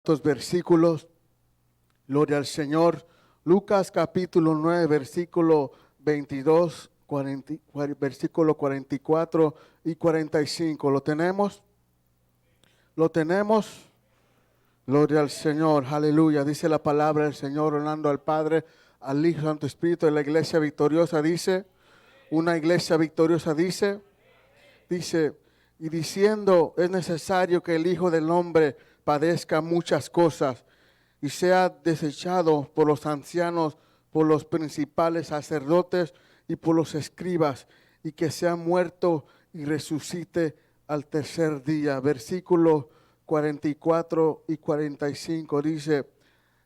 estos versículos. Gloria al Señor. Lucas capítulo 9, versículo 22, versículo 44 y 45. ¿Lo tenemos? ¿Lo tenemos? Gloria al Señor. Aleluya. Dice la palabra del Señor, orando al Padre, al Hijo, Santo Espíritu, de la iglesia victoriosa dice, una iglesia victoriosa dice, y diciendo, es necesario que el Hijo del Hombre padezca muchas cosas y sea desechado por los ancianos, por los principales sacerdotes y por los escribas, y que sea muerto y resucite al tercer día. Versículo 44 y 45 dice,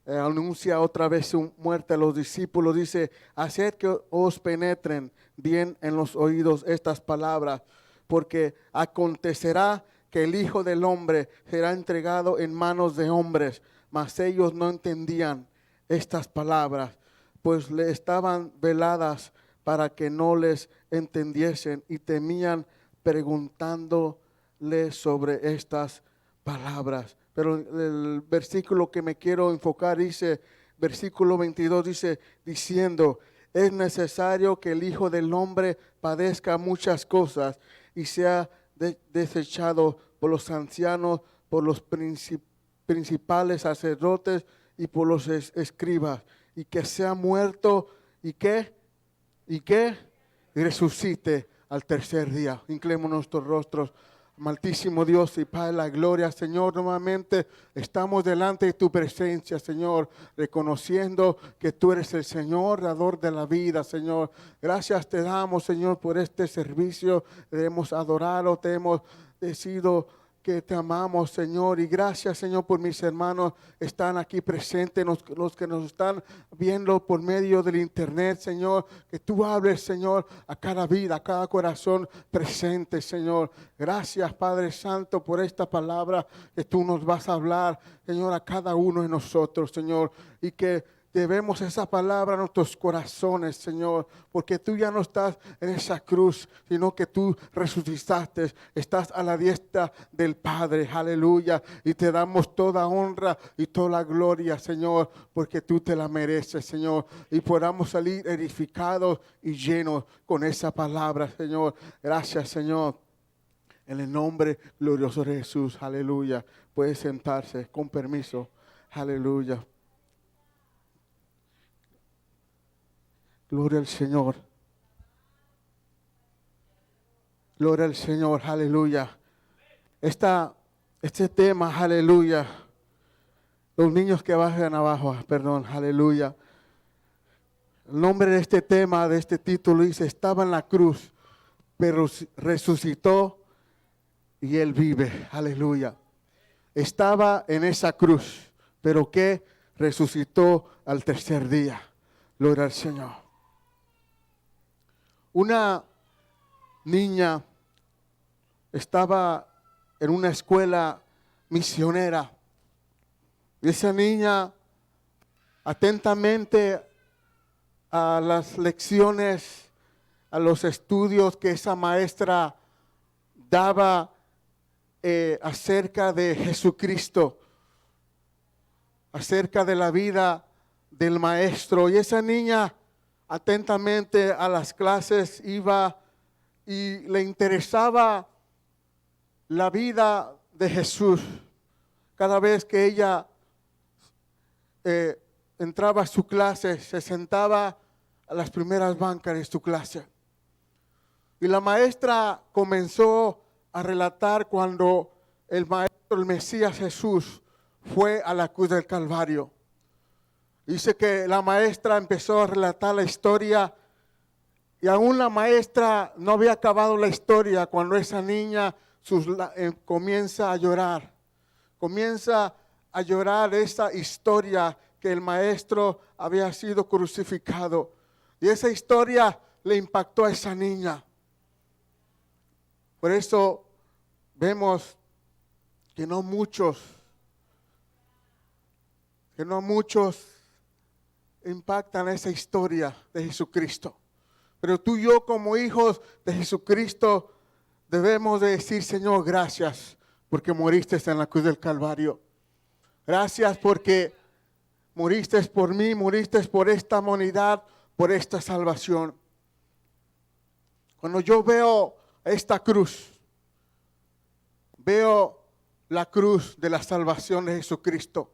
anuncia otra vez su muerte a los discípulos, dice, haced que os penetren bien en los oídos estas palabras, porque acontecerá que el Hijo del Hombre será entregado en manos de hombres, mas ellos no entendían estas palabras, pues le estaban veladas para que no les entendiesen y temían preguntándole sobre estas palabras. Pero el versículo que me quiero enfocar dice, versículo 22 dice, diciendo, es necesario que el Hijo del Hombre padezca muchas cosas y sea desechado por los ancianos, por los principales sacerdotes y por los escribas, y que sea muerto y resucite al tercer día. Inclinemos nuestros rostros. Altísimo Dios y Padre de la gloria, Señor, nuevamente estamos delante de tu presencia, Señor, reconociendo que tú eres el Señor, dador de la vida, Señor. Gracias te damos, Señor, por este servicio. Te hemos adorado, te hemos decidido que te amamos, Señor, y gracias, Señor, por mis hermanos están aquí presentes, los que nos están viendo por medio del internet, Señor, que tú hables, Señor, a cada vida, a cada corazón presente, Señor. Gracias, Padre Santo, por esta palabra que tú nos vas a hablar, Señor, a cada uno de nosotros, Señor, y que debemos esa palabra a nuestros corazones, Señor, porque tú ya no estás en esa cruz, sino que tú resucitaste, estás a la diestra del Padre, aleluya, y te damos toda honra y toda la gloria, Señor, porque tú te la mereces, Señor, y podamos salir edificados y llenos con esa palabra, Señor. Gracias, Señor, en el nombre glorioso de Jesús, aleluya. Puede sentarse, con permiso, aleluya. Gloria al Señor. Gloria al Señor, aleluya. Este tema, aleluya. Los niños que bajan abajo, perdón, aleluya. El nombre de este tema, de este título dice, estaba en la cruz, pero resucitó y Él vive, aleluya. Estaba en esa cruz, pero que resucitó al tercer día. Gloria al Señor. Una niña estaba en una escuela misionera. Y esa niña, atentamente a las lecciones, a los estudios que esa maestra daba acerca de Jesucristo, acerca de la vida del maestro. Y esa niña atentamente a las clases iba y le interesaba la vida de Jesús. Cada vez que ella entraba a su clase, se sentaba a las primeras bancas de su clase. Y la maestra comenzó a relatar cuando el maestro, el Mesías Jesús, fue a la cruz del Calvario. Dice que la maestra empezó a relatar la historia y aún la maestra no había acabado la historia cuando esa niña comienza a llorar. Comienza a llorar esa historia que el maestro había sido crucificado. Y esa historia le impactó a esa niña. Por eso vemos que no muchos impactan esa historia de Jesucristo. Pero tú y yo como hijos de Jesucristo debemos de decir, Señor, gracias porque moriste en la cruz del Calvario. Gracias porque moriste por mí, moriste por esta humanidad, por esta salvación. Cuando yo veo esta cruz, veo la cruz de la salvación de Jesucristo.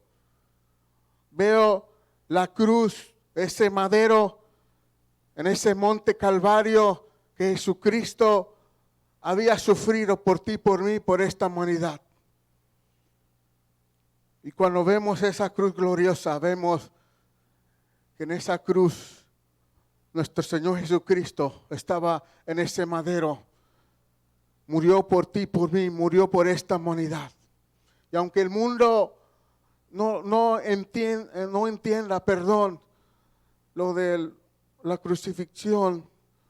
Veo la cruz, ese madero, en ese monte Calvario que Jesucristo había sufrido por ti, por mí, por esta humanidad. Y cuando vemos esa cruz gloriosa, vemos que en esa cruz nuestro Señor Jesucristo estaba en ese madero. Murió por ti, por mí, murió por esta humanidad. Y aunque el mundo no entienda, lo de la crucifixión,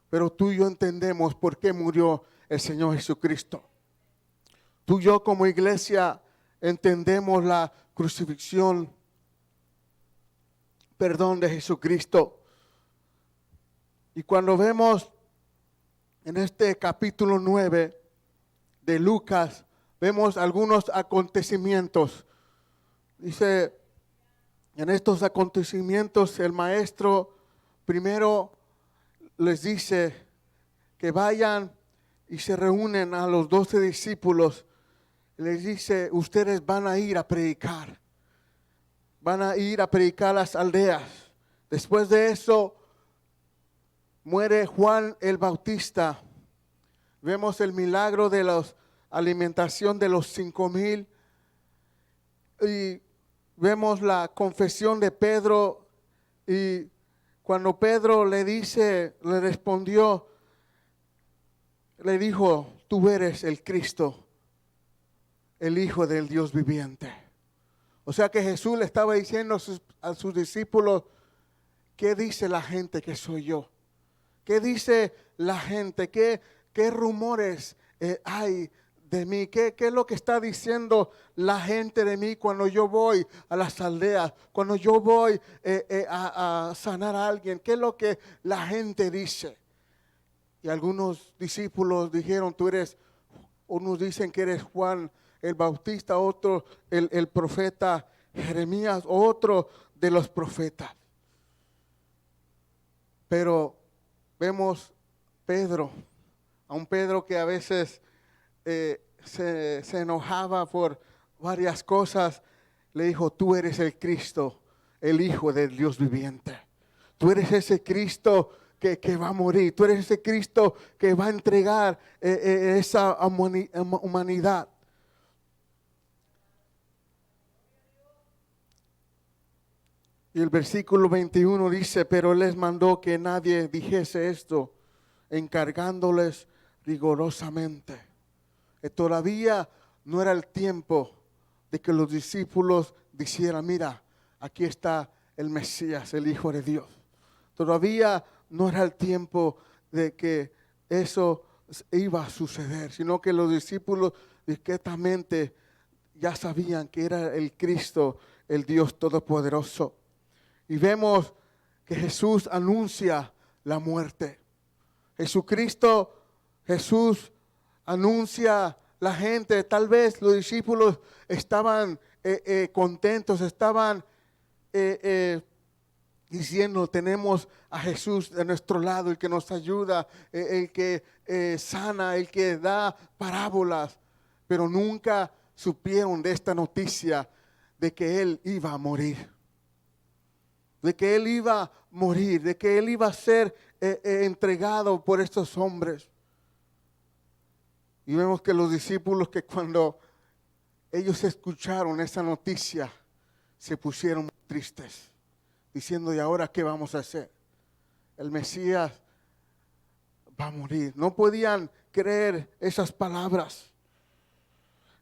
pero tú y yo entendemos por qué murió el Señor Jesucristo. Tú y yo como iglesia entendemos la crucifixión, de Jesucristo. Y cuando vemos en este capítulo 9 de Lucas, vemos algunos acontecimientos. Dice, en estos acontecimientos el maestro primero les dice que vayan y se reúnen a los 12 discípulos. Les dice, ustedes van a ir a predicar. Van a ir a predicar a las aldeas. Después de eso, muere Juan el Bautista. Vemos el milagro de la alimentación de los 5,000. Y vemos la confesión de Pedro. Y cuando Pedro le respondió, le dijo, tú eres el Cristo, el Hijo del Dios viviente. O sea que Jesús le estaba diciendo a sus discípulos, ¿qué dice la gente que soy yo? ¿Qué dice la gente? ¿Qué rumores hay de mí? ¿Qué es lo que está diciendo la gente de mí cuando yo voy a las aldeas? Cuando yo voy a sanar a alguien, ¿qué es lo que la gente dice? Y algunos discípulos dijeron, unos dicen que eres Juan el Bautista, otro el profeta Jeremías, otro de los profetas. Pero vemos a un Pedro que a veces se enojaba por varias cosas, le dijo, tú eres el Cristo, el Hijo del Dios viviente. Tú eres ese Cristo que va a morir. Tú eres ese Cristo que va a entregar esa humanidad. Y el versículo 21 dice, pero les mandó que nadie dijese esto, encargándoles rigurosamente. Que todavía no era el tiempo de que los discípulos dijeran, mira, aquí está el Mesías, el Hijo de Dios. Todavía no era el tiempo de que eso iba a suceder, sino que los discípulos discretamente ya sabían que era el Cristo, el Dios Todopoderoso. Y vemos que Jesús anuncia la muerte. Jesús anuncia la gente. Tal vez los discípulos estaban contentos, estaban diciendo, tenemos a Jesús de nuestro lado, el que nos ayuda, el que sana, el que da parábolas. Pero nunca supieron de esta noticia de que Él iba a morir. De que Él iba a morir, de que Él iba a ser entregado por estos hombres. Y vemos que los discípulos, que cuando ellos escucharon esa noticia, se pusieron muy tristes, diciendo, ¿y ahora qué vamos a hacer? El Mesías va a morir. No podían creer esas palabras.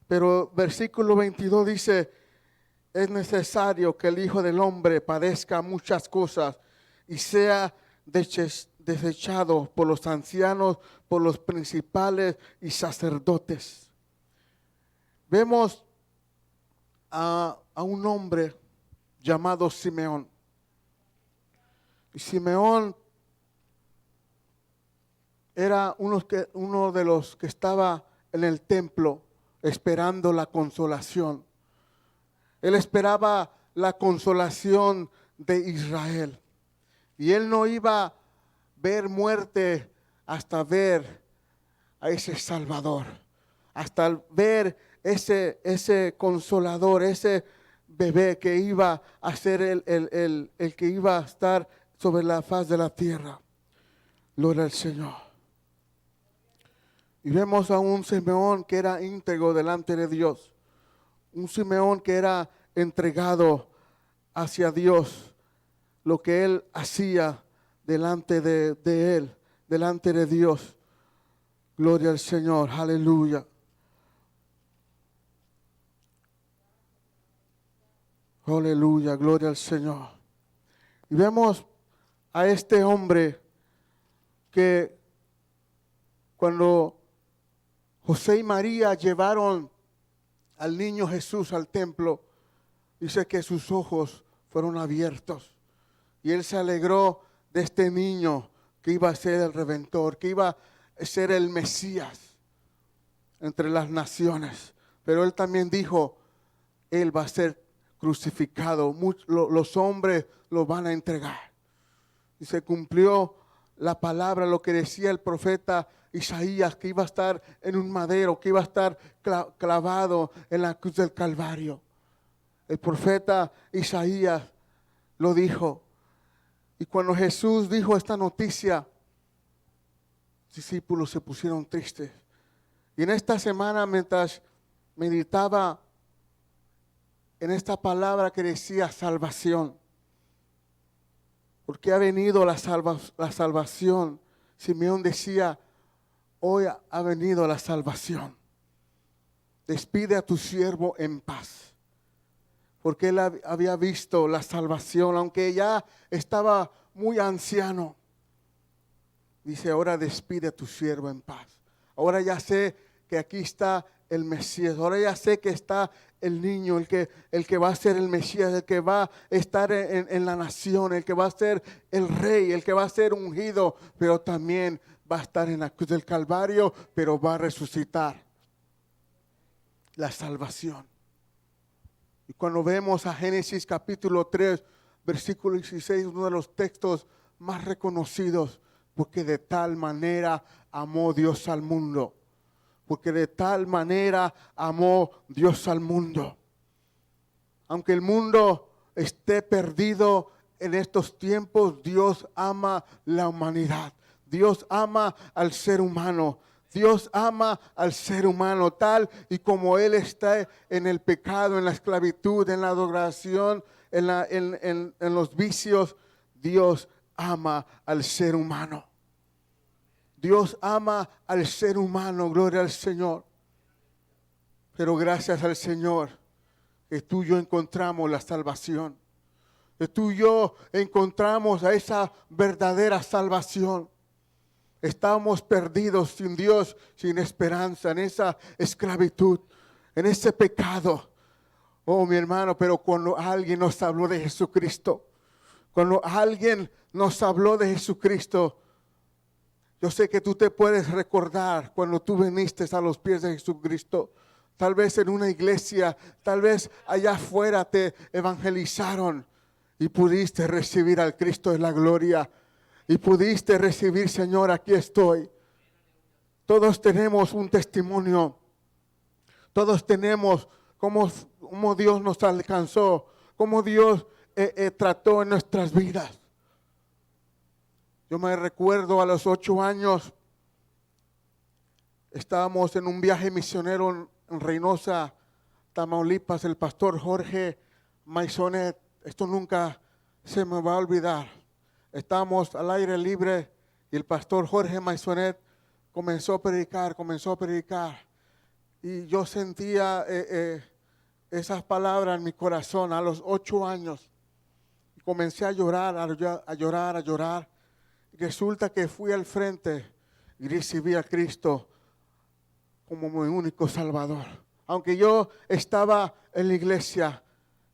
Pero versículo 22 dice, es necesario que el Hijo del Hombre padezca muchas cosas y sea desechado por los ancianos, por los principales y sacerdotes. Vemos a un hombre llamado Simeón. Y Simeón era uno de los que estaba en el templo esperando la consolación. Él esperaba la consolación de Israel. Y él no iba a ver muerte hasta ver a ese Salvador, hasta ver ese consolador, ese bebé que iba a ser el que iba a estar sobre la faz de la tierra. Gloria al Señor. Y vemos a un Simeón que era íntegro delante de Dios. Un Simeón que era entregado hacia Dios. Lo que él hacía delante de él, delante de Dios. Gloria al Señor, aleluya. Aleluya, gloria al Señor. Y vemos a este hombre que cuando José y María llevaron al niño Jesús al templo, dice que sus ojos fueron abiertos. Y él se alegró de este niño que iba a ser el Redentor, que iba a ser el Mesías entre las naciones. Pero él también dijo, él va a ser crucificado, los hombres lo van a entregar. Y se cumplió la palabra, lo que decía el profeta Isaías, que iba a estar en un madero, que iba a estar clavado en la cruz del Calvario. El profeta Isaías lo dijo. Y cuando Jesús dijo esta noticia, los discípulos se pusieron tristes. Y en esta semana, mientras meditaba en esta palabra que decía salvación, porque ha venido la salvación, Simeón decía, hoy ha venido la salvación. Despide a tu siervo en paz. Porque él había visto la salvación, aunque ya estaba muy anciano. Dice, ahora despide a tu siervo en paz. Ahora ya sé que aquí está el Mesías. Ahora ya sé que está el niño, el que va a ser el Mesías, el que va a estar en la nación, el que va a ser el rey, el que va a ser ungido, pero también va a estar en la cruz del Calvario, pero va a resucitar. La salvación. Y cuando vemos a Génesis capítulo 3, versículo 16, uno de los textos más reconocidos, porque de tal manera amó Dios al mundo. Porque de tal manera amó Dios al mundo. Aunque el mundo esté perdido en estos tiempos, Dios ama la humanidad. Dios ama al ser humano. Dios ama al ser humano tal y como él está en el pecado, en la esclavitud, en la adoración, en los vicios. Dios ama al ser humano. Dios ama al ser humano, gloria al Señor. Pero gracias al Señor que tú y yo encontramos la salvación. Que tú y yo encontramos a esa verdadera salvación. Estábamos perdidos sin Dios, sin esperanza, en esa esclavitud, en ese pecado. Oh, mi hermano, pero cuando alguien nos habló de Jesucristo, cuando alguien nos habló de Jesucristo, yo sé que tú te puedes recordar cuando tú viniste a los pies de Jesucristo. Tal vez en una iglesia, tal vez allá afuera te evangelizaron y pudiste recibir al Cristo de la gloria. Y pudiste recibir, Señor, aquí estoy. Todos tenemos un testimonio. Todos tenemos cómo Dios nos alcanzó, cómo Dios trató en nuestras vidas. Yo me recuerdo a los 8 años, estábamos en un viaje misionero en Reynosa, Tamaulipas, el pastor Jorge Maisonet. Esto nunca se me va a olvidar. Estábamos al aire libre y el pastor Jorge Maisonet comenzó a predicar. Y yo sentía esas palabras en mi corazón a los 8 años. Y comencé a llorar, a llorar. Y resulta que fui al frente y recibí a Cristo como mi único Salvador. Aunque yo estaba en la iglesia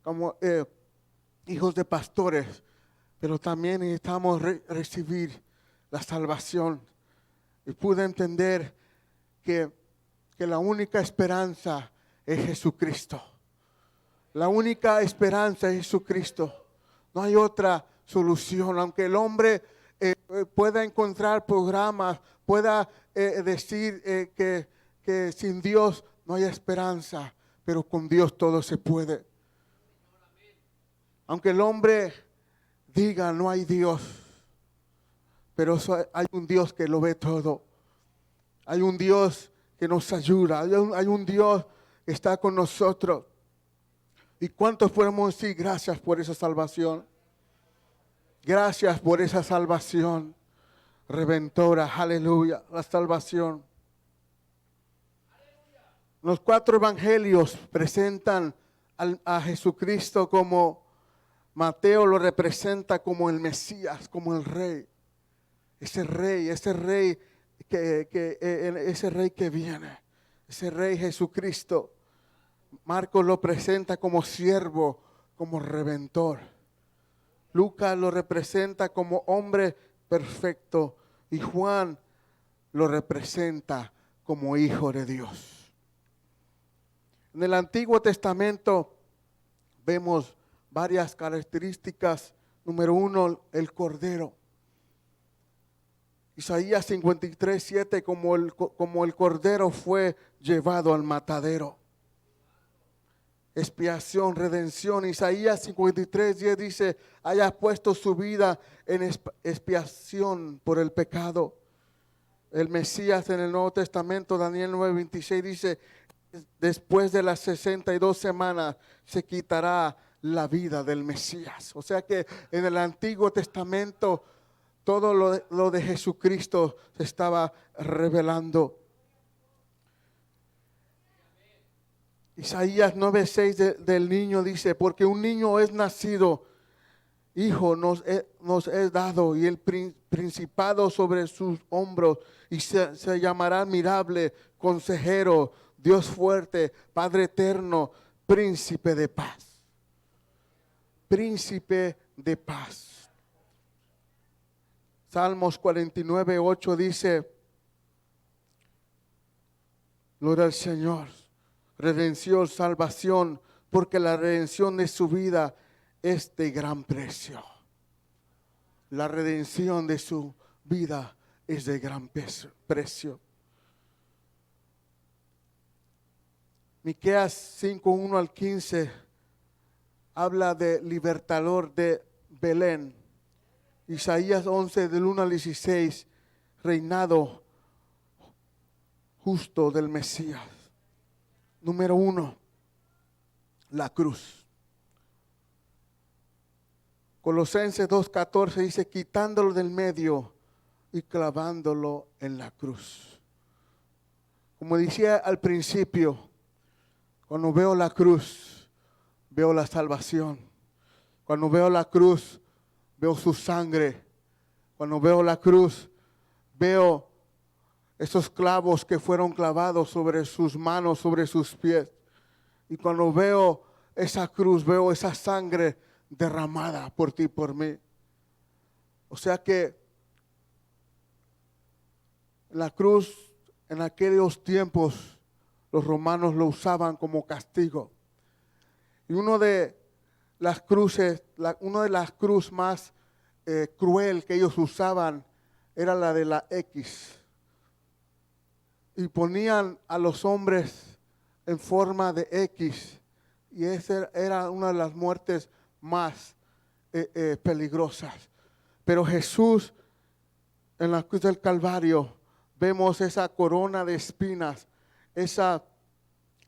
como hijos de pastores, pero también necesitamos recibir la salvación. Y pude entender que la única esperanza es Jesucristo. La única esperanza es Jesucristo. No hay otra solución. Aunque el hombre pueda encontrar programas, pueda decir que sin Dios no hay esperanza, pero con Dios todo se puede. Aunque el hombre diga no hay Dios, pero hay un Dios que lo ve todo. Hay un Dios que nos ayuda. Hay un Dios que está con nosotros. ¿Y cuántos podemos decir gracias por esa salvación? Gracias por esa salvación redentora. Aleluya, la salvación. Los 4 evangelios presentan a Jesucristo como Mateo lo representa como el Mesías, como el Rey. Ese rey que viene, ese Rey Jesucristo. Marcos lo presenta como siervo, como redentor. Lucas lo representa como hombre perfecto y Juan lo representa como hijo de Dios. En el Antiguo Testamento vemos varias características. Número 1, el Cordero. Isaías 53:7, como el Cordero fue llevado al matadero. Expiación, redención. Isaías 53:10 dice, haya puesto su vida en expiación por el pecado. El Mesías en el Nuevo Testamento, Daniel 9:26 dice, después de las 62 semanas se quitará la vida del Mesías. O sea que en el Antiguo Testamento todo lo de Jesucristo se estaba revelando. Isaías 9:6 del niño dice, porque un niño es nacido, hijo nos es dado, y el principado sobre sus hombros, y se llamará admirable, consejero, Dios fuerte, Padre eterno, príncipe de paz. Príncipe de paz. Salmos 49:8 dice, gloria al Señor. Redención, salvación, porque la redención de su vida es de gran precio. La redención de su vida es de gran precio. Miqueas 5:1-15 habla de libertador de Belén. Isaías 11:1-16, reinado justo del Mesías. Número 1, la cruz. Colosenses 2:14 dice, quitándolo del medio y clavándolo en la cruz. Como decía al principio, cuando veo la cruz, veo la salvación. Cuando veo la cruz, veo su sangre. Cuando veo la cruz, veo esos clavos que fueron clavados sobre sus manos, sobre sus pies. Y cuando veo esa cruz, veo esa sangre derramada por ti y por mí. O sea que la cruz en aquellos tiempos los romanos lo usaban como castigo. Y una de las cruces más cruel que ellos usaban era la de la X. Y ponían a los hombres en forma de X. Y esa era una de las muertes más peligrosas. Pero Jesús, en la cruz del Calvario, vemos esa corona de espinas, esos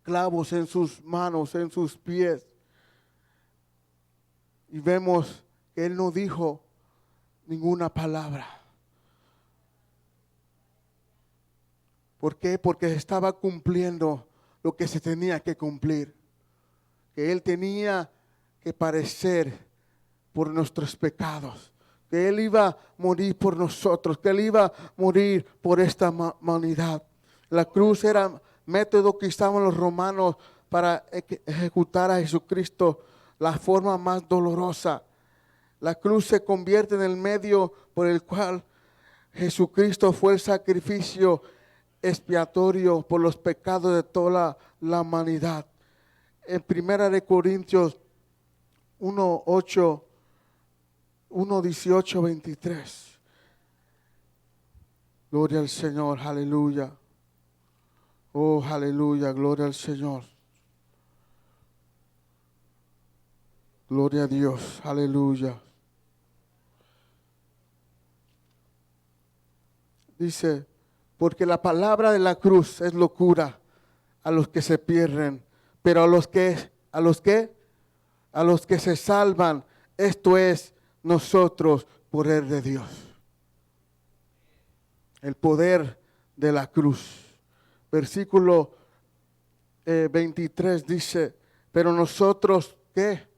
clavos en sus manos, en sus pies. Y vemos que Él no dijo ninguna palabra. ¿Por qué? Porque estaba cumpliendo lo que se tenía que cumplir. Que Él tenía que padecer por nuestros pecados. Que Él iba a morir por nosotros. Que Él iba a morir por esta humanidad. La cruz era método que usaban los romanos para ejecutar a Jesucristo, la forma más dolorosa. La cruz se convierte en el medio por el cual Jesucristo fue el sacrificio expiatorio por los pecados de toda la humanidad. en Primera de Corintios 1:8, 1:18, 23. Gloria al Señor, aleluya. Oh, aleluya, gloria al Señor. Gloria a Dios, aleluya. Dice, porque la palabra de la cruz es locura a los que se pierden, pero a los que se salvan, esto es nosotros, poder de Dios. El poder de la cruz. Versículo 23 dice, pero nosotros, ¿qué?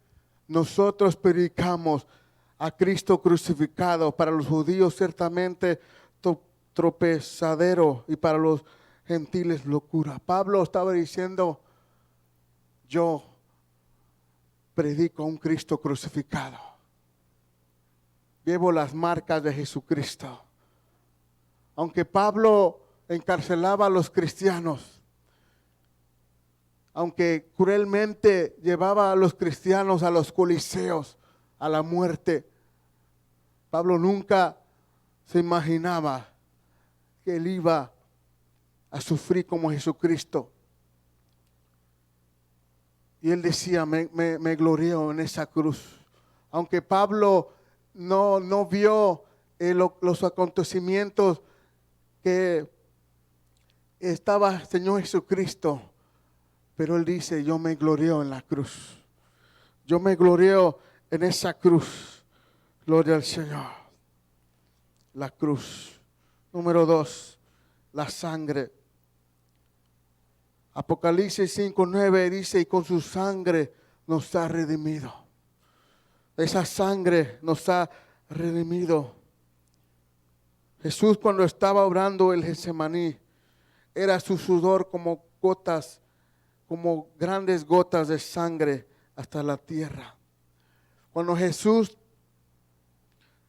Nosotros predicamos a Cristo crucificado, para los judíos ciertamente tropezadero y para los gentiles locura. Pablo estaba diciendo, yo predico a un Cristo crucificado. Llevo las marcas de Jesucristo. Aunque Pablo encarcelaba a los cristianos, aunque cruelmente llevaba a los cristianos a los coliseos, a la muerte, Pablo nunca se imaginaba que él iba a sufrir como Jesucristo. Y él decía, me gloreo en esa cruz. Aunque Pablo no vio los acontecimientos que estaba Señor Jesucristo, pero él dice, yo me gloreo en la cruz. Yo me gloreo en esa cruz. Gloria al Señor. La cruz. Número 2, la sangre. Apocalipsis 5:9 dice, y con su sangre nos ha redimido. Esa sangre nos ha redimido. Jesús, cuando estaba orando el Getsemaní, era su sudor como gotas, como grandes gotas de sangre hasta la tierra. Cuando Jesús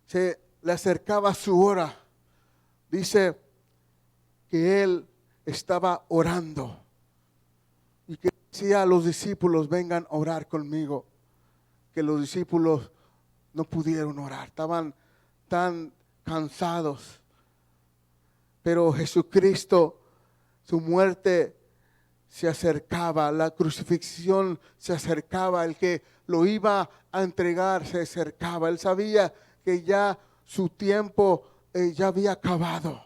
se le acercaba su hora, dice que él estaba orando y que decía a los discípulos, vengan a orar conmigo. Que los discípulos no pudieron orar, estaban tan cansados. Pero Jesucristo, su muerte se acercaba, la crucifixión se acercaba, el que lo iba a entregar se acercaba. Él sabía que ya su tiempo ya había acabado.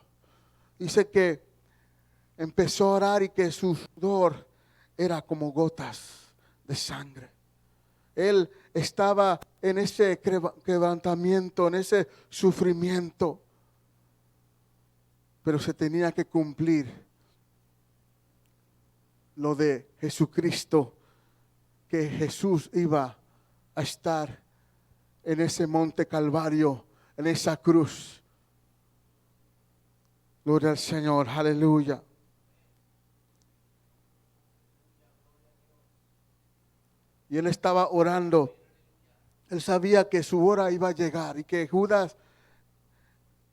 Dice que empezó a orar y que su sudor era como gotas de sangre. Él estaba en ese quebrantamiento, en ese sufrimiento, pero se tenía que cumplir lo de Jesucristo, que Jesús iba a estar en ese monte Calvario, en esa cruz. Gloria al Señor, aleluya. Y él estaba orando. Él sabía que su hora iba a llegar y que Judas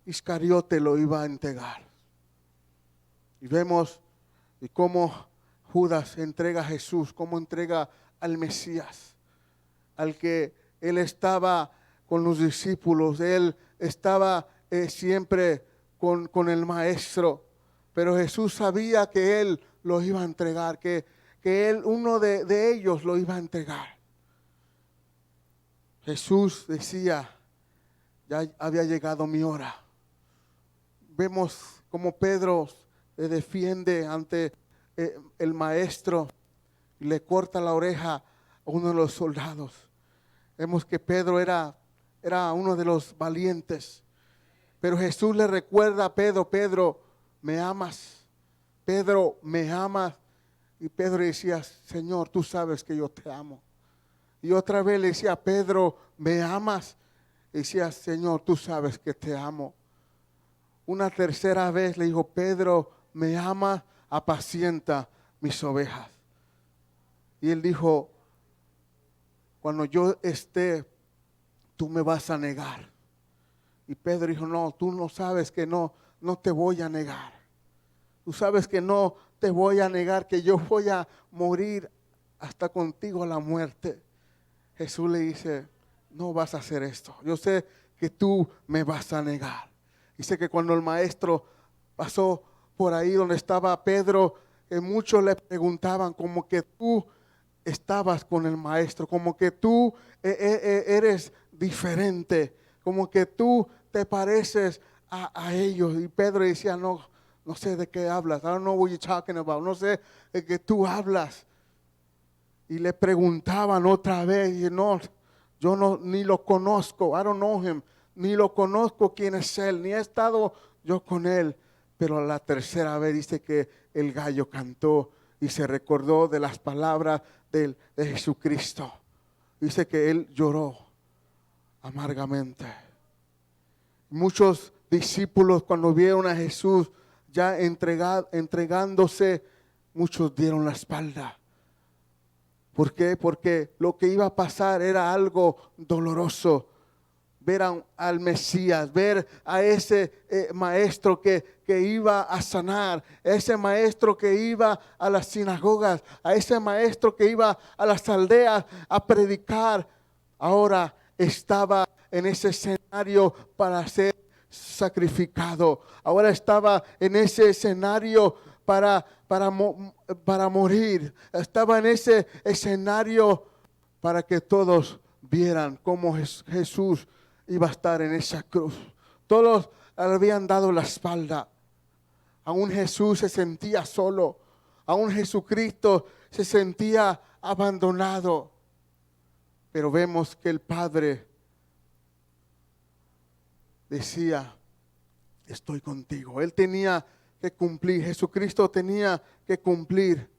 Iscariote lo iba a entregar. Y vemos cómo Judas entrega a Jesús, cómo entrega al Mesías, al que él estaba con los discípulos, él estaba siempre con el maestro, pero Jesús sabía que él lo iba a entregar, que él, uno de ellos lo iba a entregar. Jesús decía, ya había llegado mi hora. Vemos cómo Pedro se defiende ante el maestro y le corta la oreja a uno de los soldados. Vemos que Pedro era uno de los valientes. Pero Jesús le recuerda a Pedro, Pedro, ¿me amas? Pedro, ¿me amas? Y Pedro decía, Señor, tú sabes que yo te amo. Y otra vez le decía, Pedro, ¿me amas? Y decía, Señor, tú sabes que te amo. Una tercera vez le dijo, Pedro, ¿me amas? Apacienta mis ovejas. Y él dijo, cuando yo esté, tú me vas a negar. Y Pedro dijo, no, tú no sabes que no te voy a negar. Tú sabes que no te voy a negar, que yo voy a morir hasta contigo a la muerte. Jesús le dice, no vas a hacer esto. Yo sé que tú me vas a negar. Dice que cuando el maestro pasó por ahí donde estaba Pedro, muchos le preguntaban como que tú estabas con el maestro, como que tú eres diferente, como que tú te pareces a ellos. Y Pedro decía, no sé de qué hablas. I don't know what you're talking about. No sé de qué tú hablas. Y le preguntaban otra vez, y no, yo no, ni lo conozco, I don't know him, ni lo conozco quién es él, ni he estado yo con él. Pero a la tercera vez dice que el gallo cantó y se recordó de las palabras de Jesucristo. Dice que él lloró amargamente. Muchos discípulos cuando vieron a Jesús ya entregándose, muchos dieron la espalda. ¿Por qué? Porque lo que iba a pasar era algo doloroso. Ver al Mesías, ver a ese maestro que iba a sanar, ese maestro que iba a las sinagogas, a ese maestro que iba a las aldeas a predicar. Ahora estaba en ese escenario para ser sacrificado. Ahora estaba en ese escenario para morir. Estaba en ese escenario para que todos vieran cómo Jesús iba a estar en esa cruz. Todos le habían dado la espalda. Aún Jesús se sentía solo. Aún Jesucristo se sentía abandonado. Pero vemos que el Padre decía, estoy contigo. Él tenía que cumplir. Jesucristo tenía que cumplir.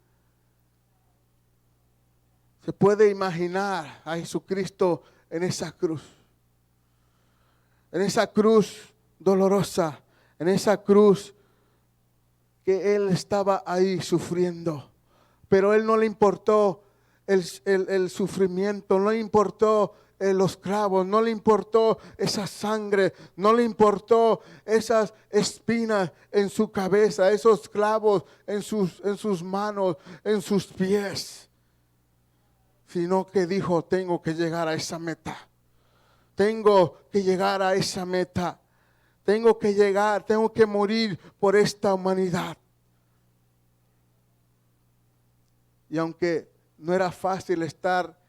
Se puede imaginar a Jesucristo en esa cruz. En esa cruz dolorosa. En esa cruz que Él estaba ahí sufriendo. Pero a Él no le importó el sufrimiento. No le importó los clavos, no le importó esa sangre, no le importó esas espinas en su cabeza, esos clavos en sus manos, en sus pies, sino que dijo, tengo que llegar a esa meta, tengo que llegar a esa meta, tengo que morir por esta humanidad. Y aunque no era fácil estar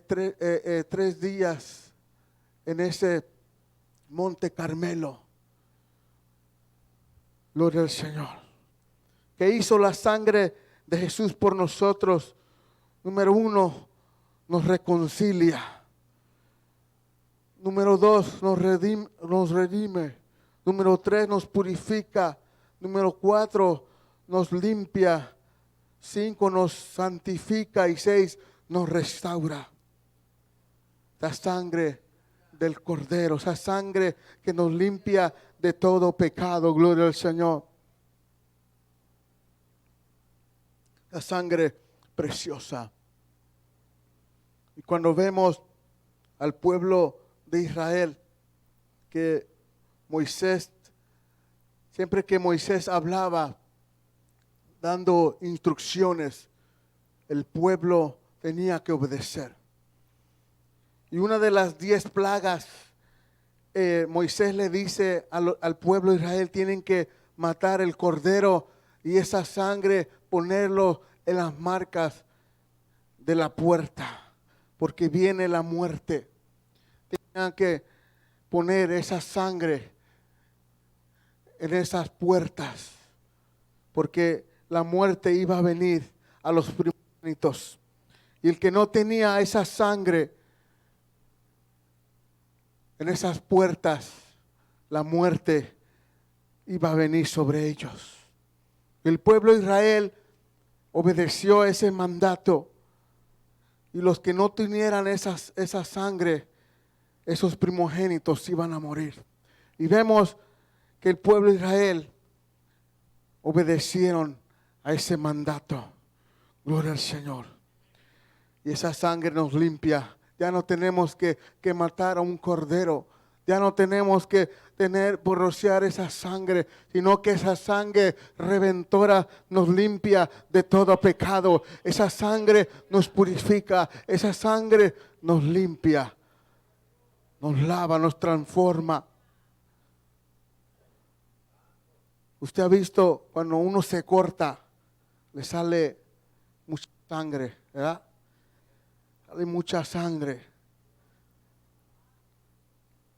3 días en ese Monte Carmelo, gloria al Señor, que hizo la sangre de Jesús por nosotros. Número 1, nos reconcilia. Número 2, nos redime. Número 3, nos purifica. Número 4, nos limpia. 5, nos santifica. Y 6, nos restaura. La sangre del Cordero, esa sangre que nos limpia de todo pecado, gloria al Señor. La sangre preciosa. Y cuando vemos al pueblo de Israel, que Moisés, siempre que Moisés hablaba, dando instrucciones, el pueblo tenía que obedecer. Y una de las 10 plagas, Moisés le dice al pueblo de Israel, tienen que matar el cordero y esa sangre ponerlo en las marcas de la puerta, porque viene la muerte. Tenían que poner esa sangre en esas puertas, porque la muerte iba a venir a los primogénitos. Y el que no tenía esa sangre en esas puertas, la muerte iba a venir sobre ellos. El pueblo de Israel obedeció ese mandato. Y los que no tuvieran esa sangre, esos primogénitos iban a morir. Y vemos que el pueblo de Israel obedecieron a ese mandato. Gloria al Señor. Y esa sangre nos limpia. Ya no tenemos que matar a un cordero. Ya no tenemos que por rociar esa sangre, sino que esa sangre redentora nos limpia de todo pecado. Esa sangre nos purifica, esa sangre nos limpia, nos lava, nos transforma. Usted ha visto cuando uno se corta, le sale mucha sangre, ¿verdad? Sale mucha sangre.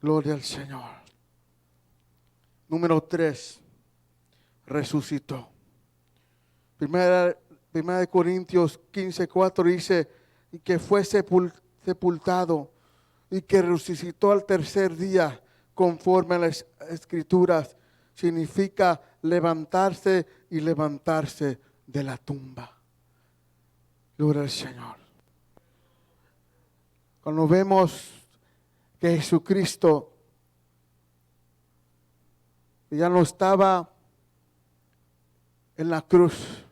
Gloria al Señor. Número 3, resucitó. Primera de Corintios 15:4 dice, y que fue sepultado y que resucitó al tercer día, conforme a las Escrituras. Significa levantarse y levantarse de la tumba. Gloria al Señor. Cuando vemos que Jesucristo ya no estaba en la cruz,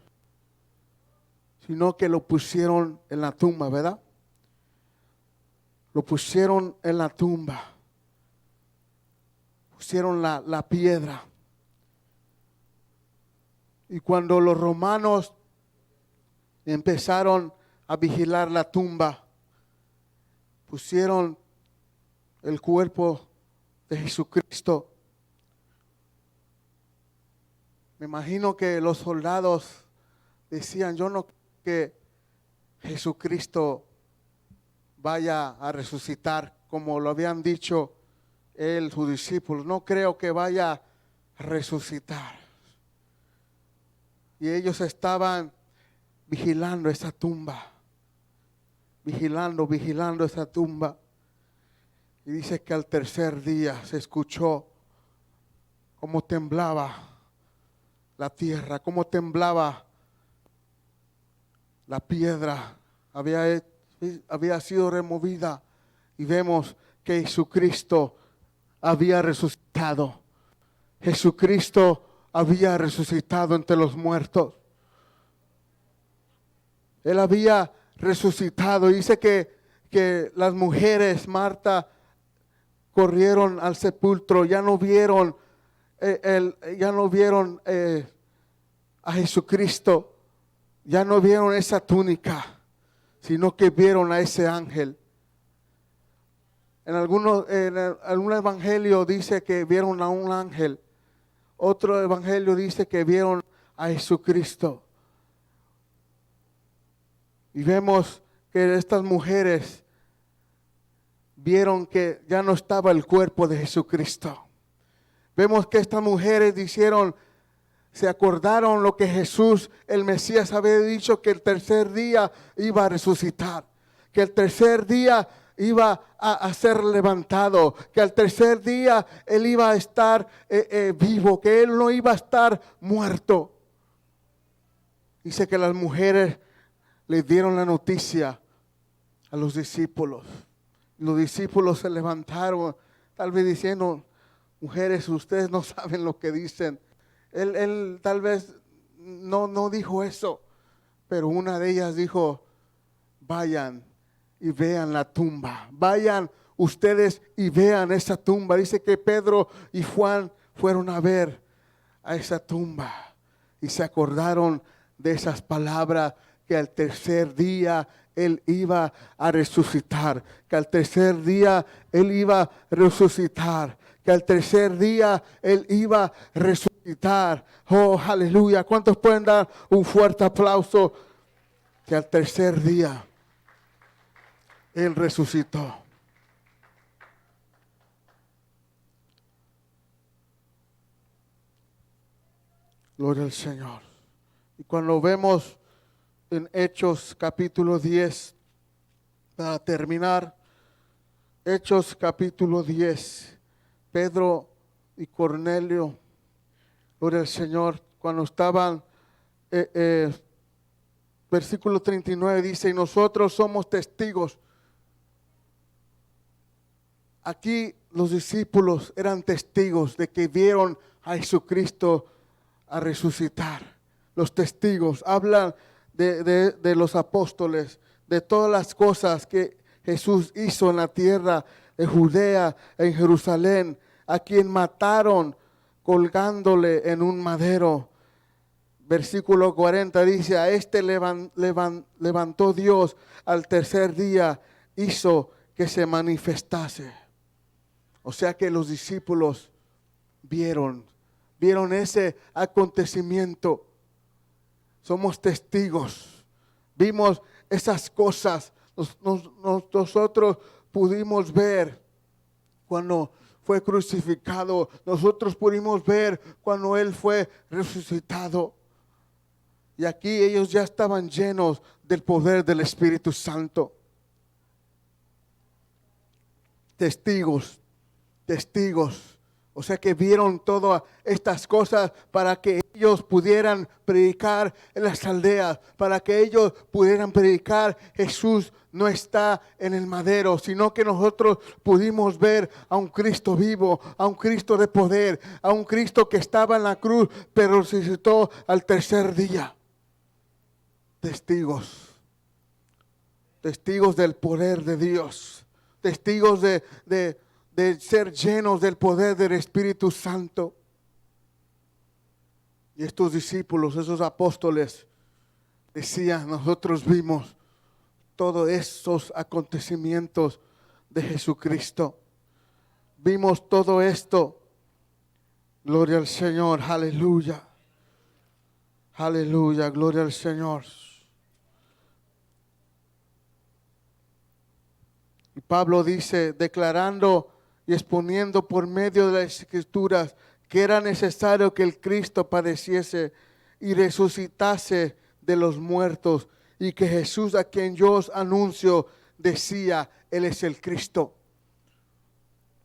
sino que lo pusieron en la tumba, ¿verdad? Lo pusieron en la tumba. Pusieron la piedra. Y cuando los romanos empezaron a vigilar la tumba, pusieron el cuerpo de Jesucristo. Me imagino que los soldados decían, yo no creo que Jesucristo vaya a resucitar como lo habían dicho él, sus discípulos. No creo que vaya a resucitar. Y ellos estaban vigilando esa tumba. Vigilando esa tumba. Y dice que al tercer día se escuchó cómo temblaba la tierra, cómo temblaba la piedra. Había sido removida. Y vemos que Jesucristo había resucitado. Jesucristo había resucitado entre los muertos. Él había resucitado. Dice que las mujeres, Marta, corrieron al sepulcro, ya no vieron a Jesucristo, ya no vieron esa túnica, sino que vieron a ese ángel. En algún evangelio dice que vieron a un ángel, otro evangelio dice que vieron a Jesucristo. Y vemos que estas mujeres vieron que ya no estaba el cuerpo de Jesucristo. Vemos que estas mujeres se acordaron lo que Jesús, el Mesías, había dicho, que el tercer día iba a resucitar, que el tercer día iba a ser levantado, que al tercer día Él iba a estar vivo, que Él no iba a estar muerto. Dice que las mujeres le dieron la noticia a los discípulos. Los discípulos se levantaron, tal vez diciendo, mujeres, ustedes no saben lo que dicen. Él tal vez no dijo eso, pero una de ellas dijo, vayan y vean la tumba. Vayan ustedes y vean esa tumba. Dice que Pedro y Juan fueron a ver a esa tumba y se acordaron de esas palabras, que al tercer día Él iba a resucitar, que al tercer día Él iba a resucitar, que al tercer día Él iba a resucitar. Oh, aleluya. ¿Cuántos pueden dar un fuerte aplauso? Que al tercer día Él resucitó. Gloria al Señor. Y cuando vemos en Hechos capítulo 10, para terminar, Hechos capítulo 10, Pedro y Cornelio, gloria al Señor, cuando estaban, versículo 39 dice, y nosotros somos testigos. Aquí los discípulos eran testigos de que vieron a Jesucristo a resucitar. Los testigos hablan de los apóstoles, de todas las cosas que Jesús hizo en la tierra de Judea, en Jerusalén, a quien mataron colgándole en un madero. Versículo 40 dice, a este levantó Dios al tercer día, hizo que se manifestase. O sea que los discípulos vieron ese acontecimiento. Somos testigos. Vimos esas cosas. Nosotros pudimos ver cuando fue crucificado. Nosotros pudimos ver cuando Él fue resucitado. Y aquí ellos ya estaban llenos del poder del Espíritu Santo. Testigos. O sea que vieron todas estas cosas para que ellos pudieran predicar en las aldeas, para que ellos pudieran predicar Jesús no está en el madero, sino que nosotros pudimos ver a un Cristo vivo, a un Cristo de poder, a un Cristo que estaba en la cruz, pero resucitó al tercer día. Testigos del poder de Dios, testigos de ser llenos del poder del Espíritu Santo. Y estos discípulos, esos apóstoles, decían, nosotros vimos todos esos acontecimientos de Jesucristo. Vimos todo esto. Gloria al Señor, aleluya. Aleluya, gloria al Señor. Y Pablo dice, declarando y exponiendo por medio de las Escrituras que era necesario que el Cristo padeciese y resucitase de los muertos, y que Jesús, a quien yo os anuncio, decía, Él es el Cristo.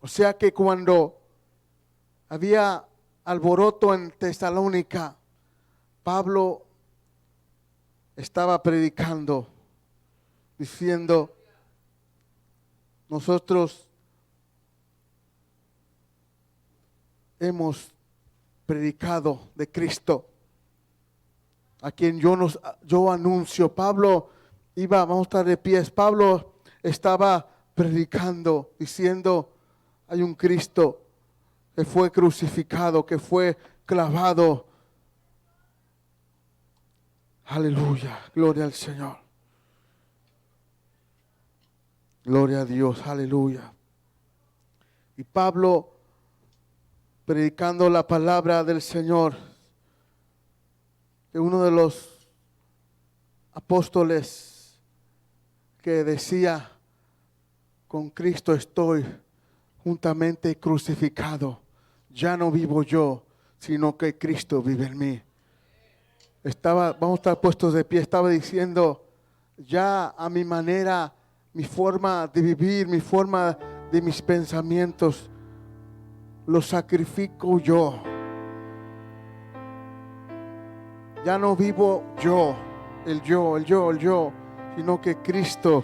O sea que cuando había alboroto en Tesalónica, Pablo estaba predicando, diciendo, nosotros hemos predicado de Cristo, a quien yo anuncio. Pablo vamos a estar de pies. Pablo estaba predicando, diciendo, hay un Cristo que fue crucificado, que fue clavado. Aleluya, gloria al Señor. Gloria a Dios, aleluya. Y Pablo, predicando la palabra del Señor, que uno de los apóstoles que decía, con Cristo estoy juntamente crucificado, ya no vivo yo, sino que Cristo vive en mí. Vamos a estar puestos de pie, estaba diciendo, ya a mi manera, mi forma de vivir, mi forma de mis pensamientos, lo sacrifico yo. Ya no vivo yo, el yo, sino que Cristo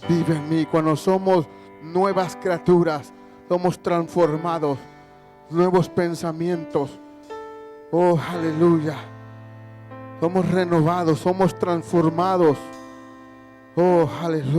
vive en mí. Cuando somos nuevas criaturas, somos transformados, nuevos pensamientos. Oh, aleluya. Somos renovados, somos transformados. Oh, aleluya.